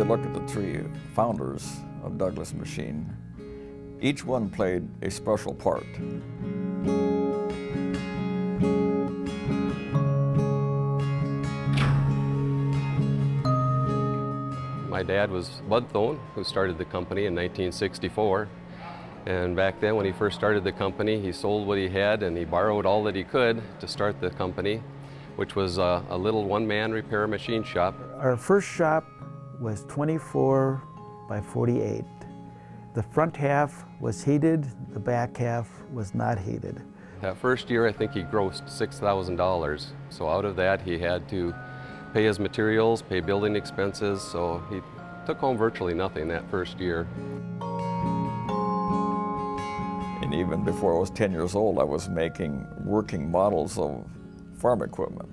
you look at the three founders of Douglas Machine, each one played a special part. My dad was Bud Thone, who started the company in 1964. And back then, when he first started the company, he sold what he had and he borrowed all that he could to start the company, which was a little one-man repair machine shop. Our first shop was 24 by 48. The front half was heated, the back half was not heated. That first year, I think he grossed $6,000. So out of that, he had to pay his materials, pay building expenses, so he took home virtually nothing that first year. And even before I was 10 years old, I was making working models of farm equipment.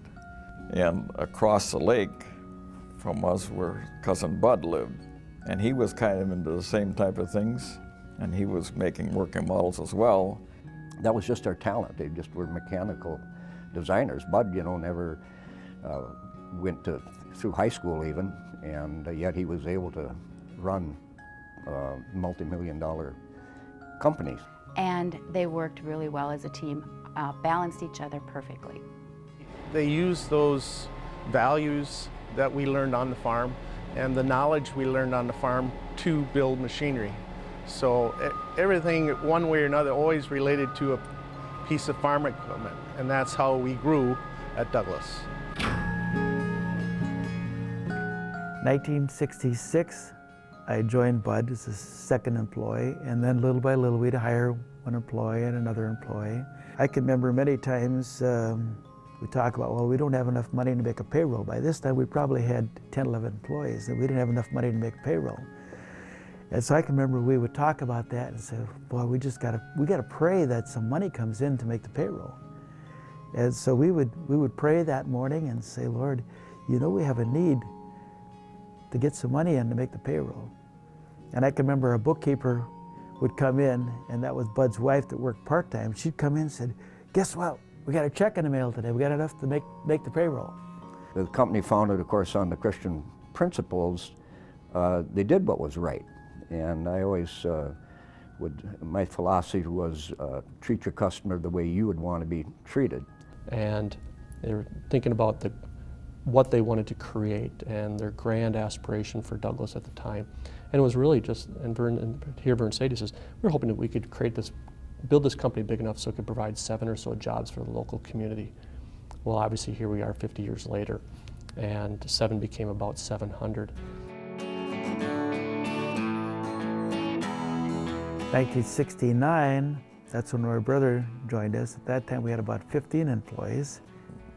And across the lake from us where Cousin Bud lived, and he was kind of into the same type of things, and he was making working models as well. That was just our talent. They just were mechanical designers. Bud, never went through high school even, and yet he was able to run multi-million-dollar companies. And they worked really well as a team, balanced each other perfectly. They used those values that we learned on the farm and the knowledge we learned on the farm to build machinery. So everything, one way or another, always related to a piece of farm equipment, and that's how we grew at Douglas. 1966, I joined Bud as a second employee, and then little by little we'd hire one employee and another employee. I can remember many times we talk about, well, we don't have enough money to make a payroll. By this time we probably had 10, 11 employees, and we didn't have enough money to make payroll. And so I can remember we would talk about that and say, boy, we gotta pray that some money comes in to make the payroll. And so we would pray that morning and say, Lord, we have a need to get some money in to make the payroll. And I can remember a bookkeeper would come in, and that was Bud's wife that worked part-time. She'd come in and said, guess what? We got a check in the mail today. We got enough to make the payroll. The company founded, of course, on the Christian principles. They did what was right. And I always my philosophy was treat your customer the way you would want to be treated. And they were thinking about what they wanted to create and their grand aspiration for Douglas at the time. And it was really just, and Vern Sadie says, we were hoping that we could build this company big enough so it could provide 7 or so jobs for the local community. Well, obviously here we are 50 years later, and 7 became about 700. 1969, that's when my brother joined us. At that time we had about 15 employees.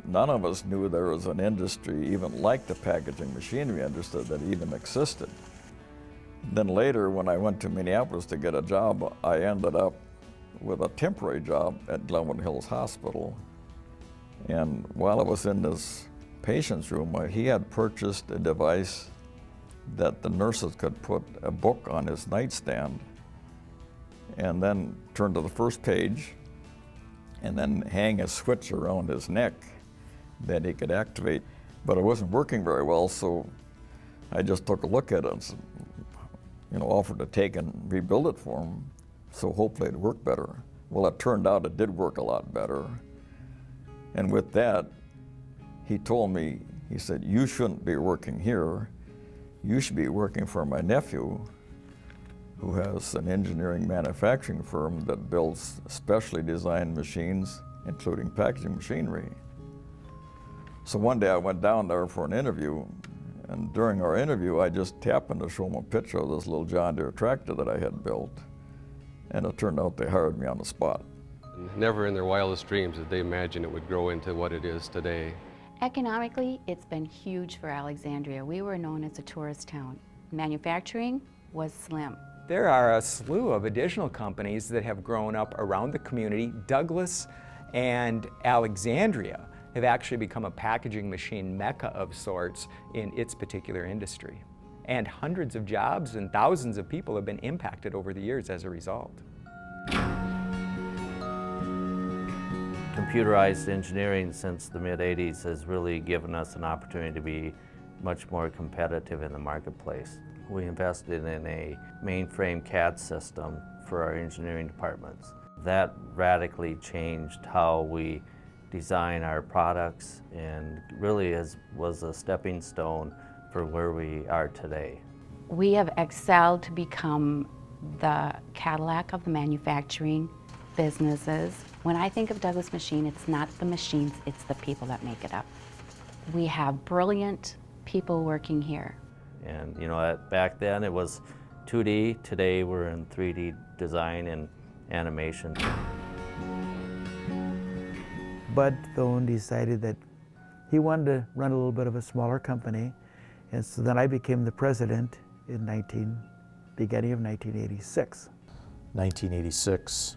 None of us knew there was an industry even like the packaging machinery industry that even existed. Then later, when I went to Minneapolis to get a job, I ended up with a temporary job at Glenwood Hills Hospital. And while I was in this patient's room, he had purchased a device that the nurses could put a book on his nightstand and then turn to the first page and then hang a switch around his neck that he could activate. But it wasn't working very well, so I just took a look at it and offered to take and rebuild it for him, so hopefully it'd work better. Well, it turned out it did work a lot better. And with that, he told me, he said, you shouldn't be working here. You should be working for my nephew, who has an engineering manufacturing firm that builds specially designed machines, including packaging machinery. So one day I went down there for an interview, and during our interview I just happened to show them a picture of this little John Deere tractor that I had built, and it turned out they hired me on the spot. Never in their wildest dreams did they imagine it would grow into what it is today. Economically, it's been huge for Alexandria. We were known as a tourist town. Manufacturing was slim. There are a slew of additional companies that have grown up around the community. Douglas and Alexandria have actually become a packaging machine mecca of sorts in its particular industry. And hundreds of jobs and thousands of people have been impacted over the years as a result. Computerized engineering since the mid-'80s has really given us an opportunity to be much more competitive in the marketplace. We invested in a mainframe CAD system for our engineering departments. That radically changed how we design our products and really was a stepping stone for where we are today. We have excelled to become the Cadillac of the manufacturing businesses. When I think of Douglas Machine, it's not the machines, it's the people that make it up. We have brilliant people working here. And you know, back then it was 2D, today we're in 3D design and animation. Bud Thone decided that he wanted to run a little bit of a smaller company, and so then I became the president in beginning of 1986. 1986,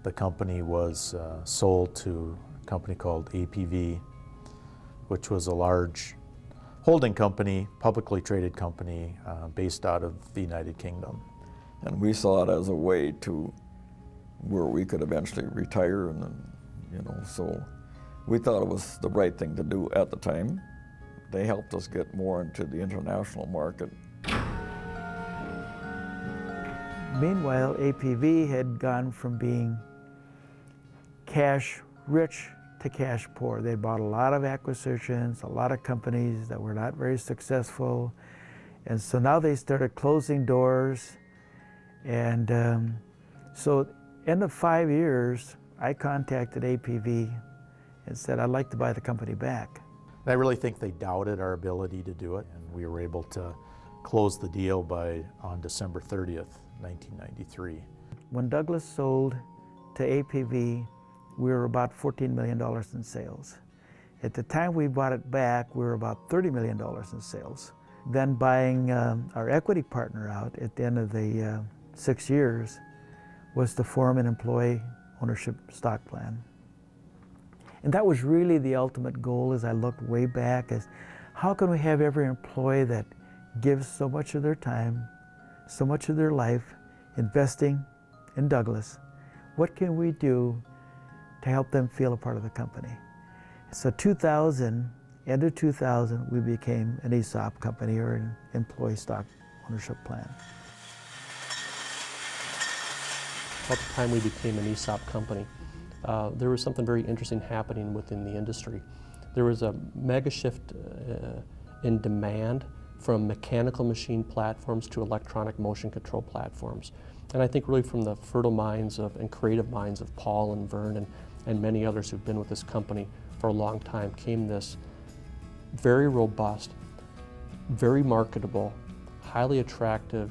the company was sold to a company called APV, which was a large holding company, publicly traded company based out of the United Kingdom. And we saw it as a way to where we could eventually retire, and you know, so we thought it was the right thing to do at the time. They helped us get more into the international market. Meanwhile, APV had gone from being cash rich to cash poor. They bought a lot of acquisitions, a lot of companies that were not very successful. And so now they started closing doors. And so end of 5 years, I contacted APV and said, I'd like to buy the company back. I really think they doubted our ability to do it, and we were able to close the deal on December 30th, 1993. When Douglas sold to APV, we were about $14 million in sales. At the time we bought it back, we were about $30 million in sales. Then buying our equity partner out at the end of the 6 years was to form an employee ownership stock plan. And that was really the ultimate goal as I looked way back, is how can we have every employee that gives so much of their time, so much of their life investing in Douglas, what can we do to help them feel a part of the company? So end of 2000, we became an ESOP company, or an employee stock ownership plan. About the time we became an ESOP company, there was something very interesting happening within the industry. There was a mega shift in demand from mechanical machine platforms to electronic motion control platforms. And I think really from the fertile minds and creative minds of Paul and Vern and many others who've been with this company for a long time came this very robust, very marketable, highly attractive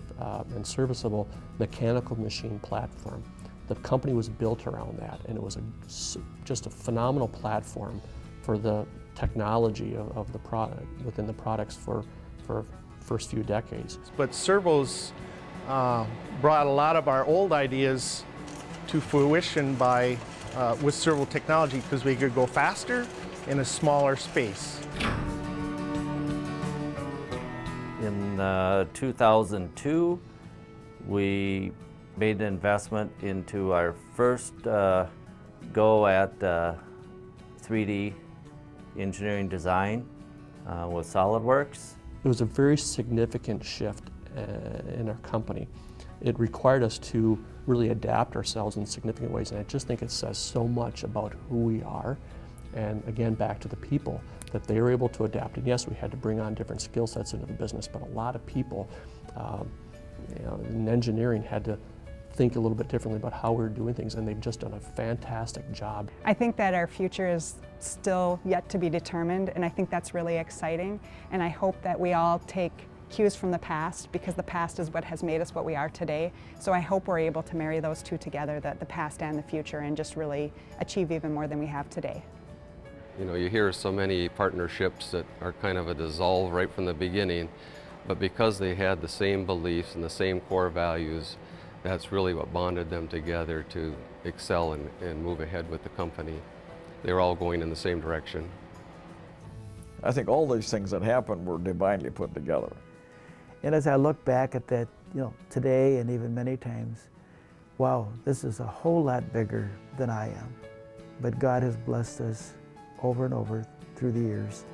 and serviceable mechanical machine platform. The company was built around that, and it was just a phenomenal platform for the technology of the product, within the products for first few decades. But servos brought a lot of our old ideas to fruition with servo technology, because we could go faster in a smaller space. In 2002, we made an investment into our first go at 3D engineering design with SolidWorks. It was a very significant shift in our company. It required us to really adapt ourselves in significant ways, and I just think it says so much about who we are, and again, back to the people, that they were able to adapt. And yes, we had to bring on different skill sets into the business, but a lot of people in engineering had to think a little bit differently about how we were doing things, and they've just done a fantastic job. I think that our future is still yet to be determined, and I think that's really exciting, and I hope that we all take cues from the past, because the past is what has made us what we are today. So I hope we're able to marry those two together, the past and the future, and just really achieve even more than we have today. You know, you hear so many partnerships that are kind of a dissolve right from the beginning, but because they had the same beliefs and the same core values, that's really what bonded them together to excel and move ahead with the company. They were all going in the same direction. I think all these things that happened were divinely put together. And as I look back at that, today and even many times, wow, this is a whole lot bigger than I am. But God has blessed us over and over through the years.